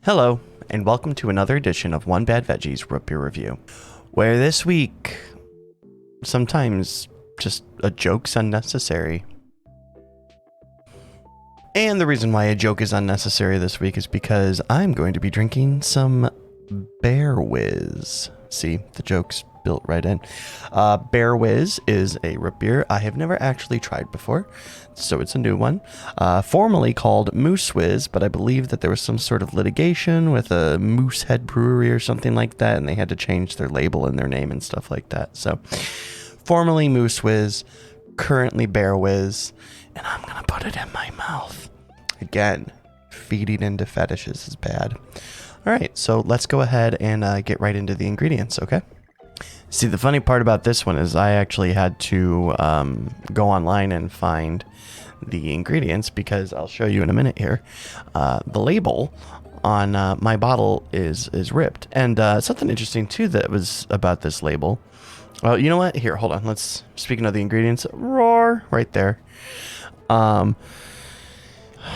Hello, and welcome to another edition of One Bad Veggies Root Beer Review, where this week, sometimes just a joke's unnecessary. And the reason why a joke is unnecessary this week is because I'm going to be drinking some Bear Wizz. See, the joke's built right in. Bear Wizz is a root beer I have never actually tried before, so it's a new one. Formerly called Moose Wizz, but I believe that there was some sort of litigation with a Moosehead Brewery or something like that, and they had to change their label and their name and stuff like that. So, formerly Moose Wizz, currently Bear Wizz, and I'm gonna put it in my mouth. Again, feeding into fetishes is bad. All right, so let's go ahead and get right into the ingredients, okay? See, the funny part about this one is I actually had to go online and find the ingredients because I'll show you in a minute here. The label on my bottle is ripped. And something interesting, too, that was about this label. Well, you know what? Here, hold on. Speaking of the ingredients, roar, right there.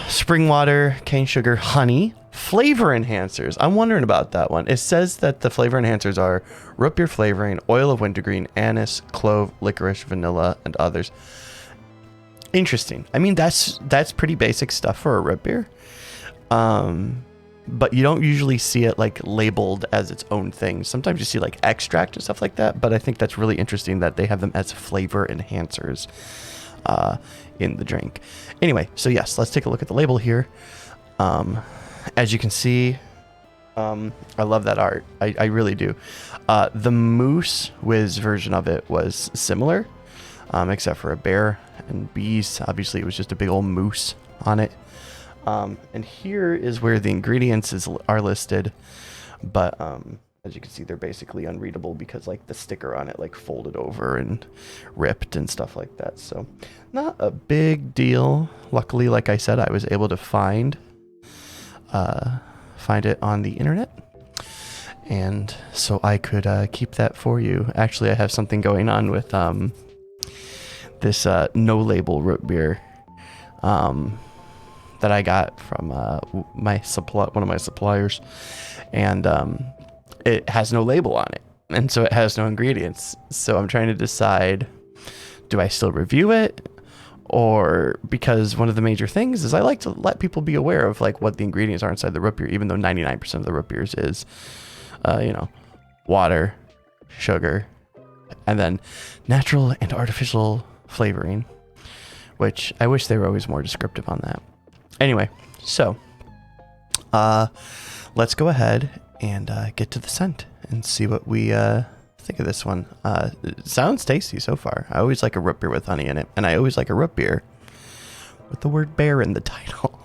Spring water, cane sugar, honey, flavor enhancers. I'm wondering about that one. It says that the flavor enhancers are root beer flavoring, oil of wintergreen, anise, clove, licorice, vanilla, and others. Interesting. I mean, that's pretty basic stuff for a root beer. But you don't usually see it like labeled as its own thing. Sometimes you see like extract and stuff like that, but I think that's really interesting that they have them as flavor enhancers in the drink. Anyway, so yes, let's take a look at the label here. As you can see, I love that art. I really do. The Moose Wizz version of it was similar, except for a bear and bees. Obviously, it was just a big old moose on it. And here is where the ingredients are listed. But as you can see, they're basically unreadable because like the sticker on it like folded over and ripped and stuff like that. So not a big deal. Luckily, like I said, I was able to find it on the internet, and so I could keep that for you. Actually, I have something going on with this no label root beer that I got from one of my suppliers, and it has no label on it, and so it has no ingredients. So I'm trying to decide, do I still review it? Or because one of the major things is I like to let people be aware of like what the ingredients are inside the root beer, even though 99% of the root beers is, water, sugar, and then natural and artificial flavoring, which I wish they were always more descriptive on that. Anyway, so let's go ahead and get to the scent and see what we think of this one. It sounds tasty so far. I always like a root beer with honey in it, and I always like a root beer with the word bear in the title.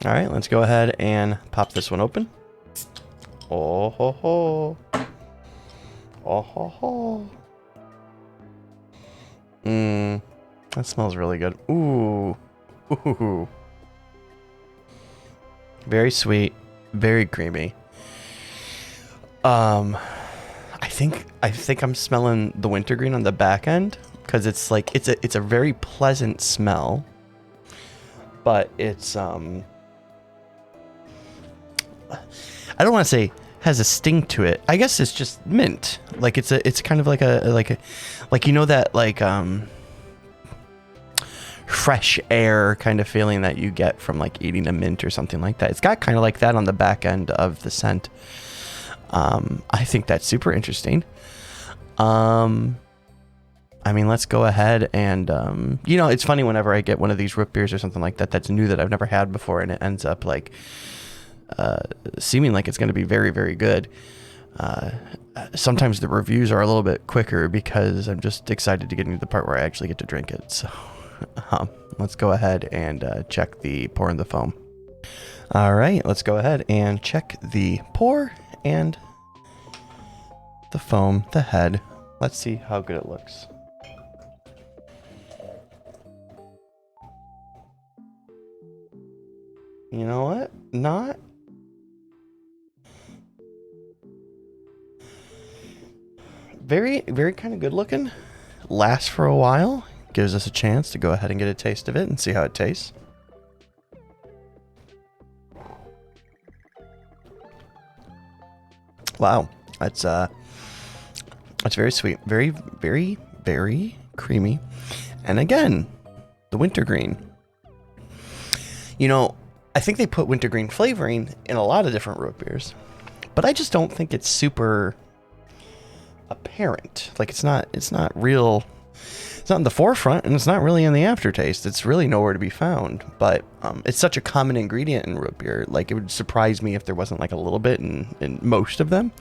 All right, let's go ahead and pop this one open. Oh ho ho. Oh ho ho. That smells really good. Ooh. Ooh. Very sweet, very creamy. I think I'm smelling the wintergreen on the back end because it's like it's a very pleasant smell, but it's I don't want to say has a sting to it. I guess it's just mint. Like it's kind of like that fresh air kind of feeling that you get from like eating a mint or something like that. It's got kind of like that on the back end of the scent. I think that's super interesting. I mean, let's go ahead and, it's funny whenever I get one of these root beers or something like that that's new that I've never had before, and it ends up like seeming like it's going to be very, very good. Sometimes the reviews are a little bit quicker because I'm just excited to get into the part where I actually get to drink it. So let's go ahead and check the pour in the foam. All right, let's go ahead and check the pour and the foam, the head. Let's see how good it looks. You know what? Not very, very kind of good looking. Lasts for a while. Gives us a chance to go ahead and get a taste of it and see how it tastes. Wow, that's very sweet, very, very, very creamy, and again, the wintergreen. You know, I think they put wintergreen flavoring in a lot of different root beers, but I just don't think it's super apparent. Like it's not real. It's not in the forefront, and it's not really in the aftertaste. It's really nowhere to be found. But it's such a common ingredient in root beer. Like it would surprise me if there wasn't like a little bit in most of them.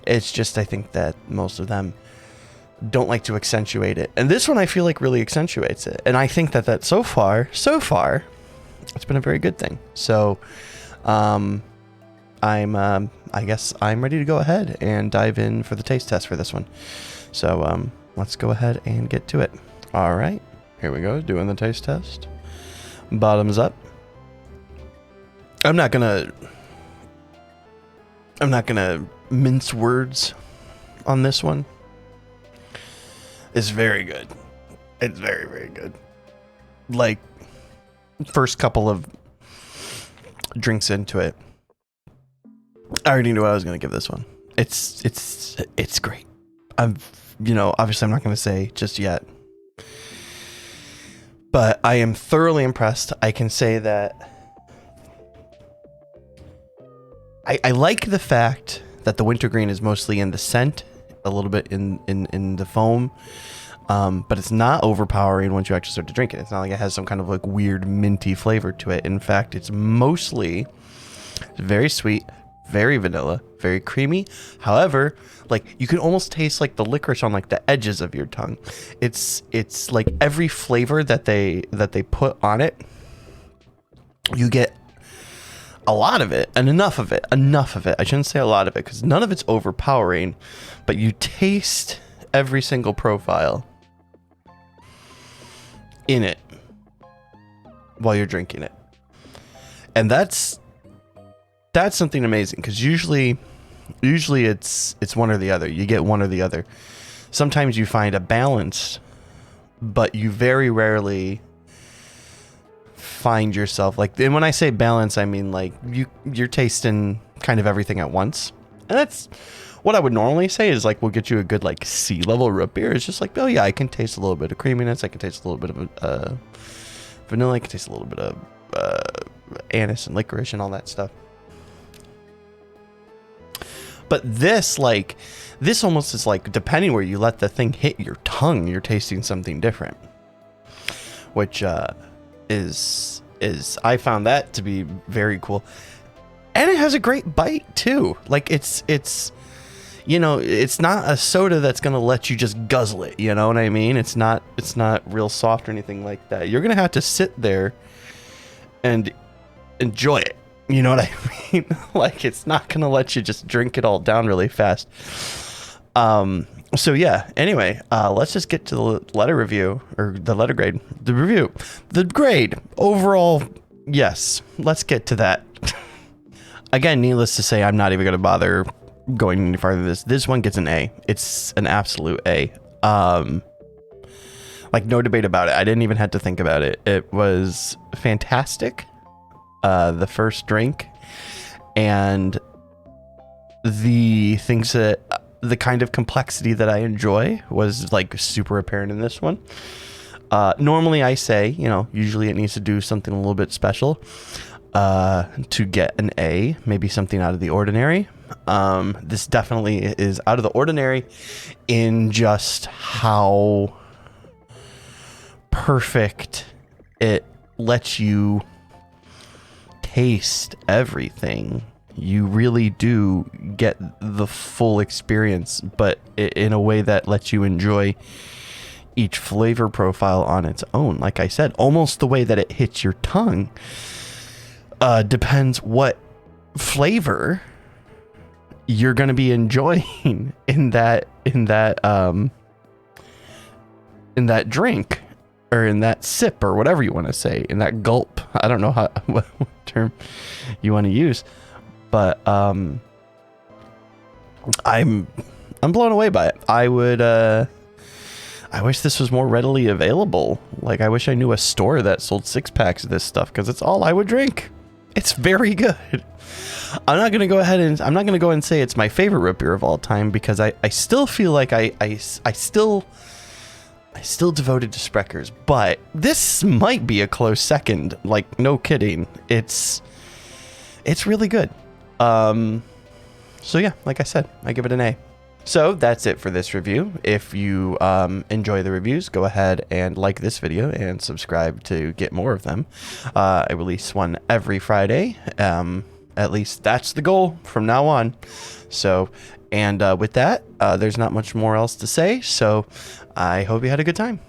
It's just I think that most of them don't like to accentuate it, and this one I feel like really accentuates it. And I think that so far, it's been a very good thing. So, I guess I'm ready to go ahead and dive in for the taste test for this one. So, let's go ahead and get to it. All right, here we go, doing the taste test. Bottoms up. I'm not gonna mince words on this one. It's very good. It's very, very good. Like, first couple of drinks into it, I already knew what I was going to give this one. It's great. Obviously I'm not going to say just yet, but I am thoroughly impressed. I can say that I like the fact that the wintergreen is mostly in the scent, a little bit in the foam, but it's not overpowering once you actually start to drink it. It's not like it has some kind of like weird minty flavor to it. In fact, it's mostly very sweet, very vanilla, very creamy. However, like you can almost taste like the licorice on like the edges of your tongue. It's like every flavor that they put on it, you get a lot of it and enough of it. I shouldn't say a lot of it because none of it's overpowering, but you taste every single profile in it while you're drinking it. And that's something amazing, because usually it's one or the other. You get one or the other. Sometimes you find a balance, but you very rarely find yourself like, and when I say balance, I mean like you're tasting kind of everything at once. And that's what I would normally say is like, we'll get you a good like sea level root beer. It's just like, oh yeah, I can taste a little bit of creaminess. I can taste a little bit of vanilla. I can taste a little bit of anise and licorice and all that stuff. But this almost is like, depending where you let the thing hit your tongue, you're tasting something different, which is I found that to be very cool. And it has a great bite too. Like it's it's not a soda that's gonna let you just guzzle it. You know what I mean? It's not real soft or anything like that. You're gonna have to sit there and enjoy it. You know what I mean? Like it's not gonna let you just drink it all down really fast. So yeah, anyway, let's just get to the letter review, or the letter grade. The review. The grade. Overall, yes. Let's get to that. Again, needless to say, I'm not even going to bother going any farther than this. This one gets an A. It's an absolute A. Like, no debate about it. I didn't even have to think about it. It was fantastic. The first drink. And the things that... the kind of complexity that I enjoy was like super apparent in this one. Normally I say, usually it needs to do something a little bit special to get an A, maybe something out of the ordinary. This definitely is out of the ordinary in just how perfect it lets you taste everything. You really do get the full experience, but in a way that lets you enjoy each flavor profile on its own. Like I said, almost the way that it hits your tongue depends what flavor you're going to be enjoying in that drink, or in that sip, or whatever you want to say, in that gulp. I don't know what term you want to use. But I'm blown away by it. I wish this was more readily available. Like, I wish I knew a store that sold 6-packs of this stuff, because it's all I would drink. It's very good. I'm not gonna go ahead and say it's my favorite root beer of all time, because I still feel like I still devoted to Sprecher's, but this might be a close second. Like, no kidding. It's really good. So yeah, like I said, I give it an A. So that's it for this review. If you enjoy the reviews, go ahead and like this video and subscribe to get more of them. I release one every Friday. At least that's the goal from now on. So, and with that, there's not much more else to say. So I hope you had a good time.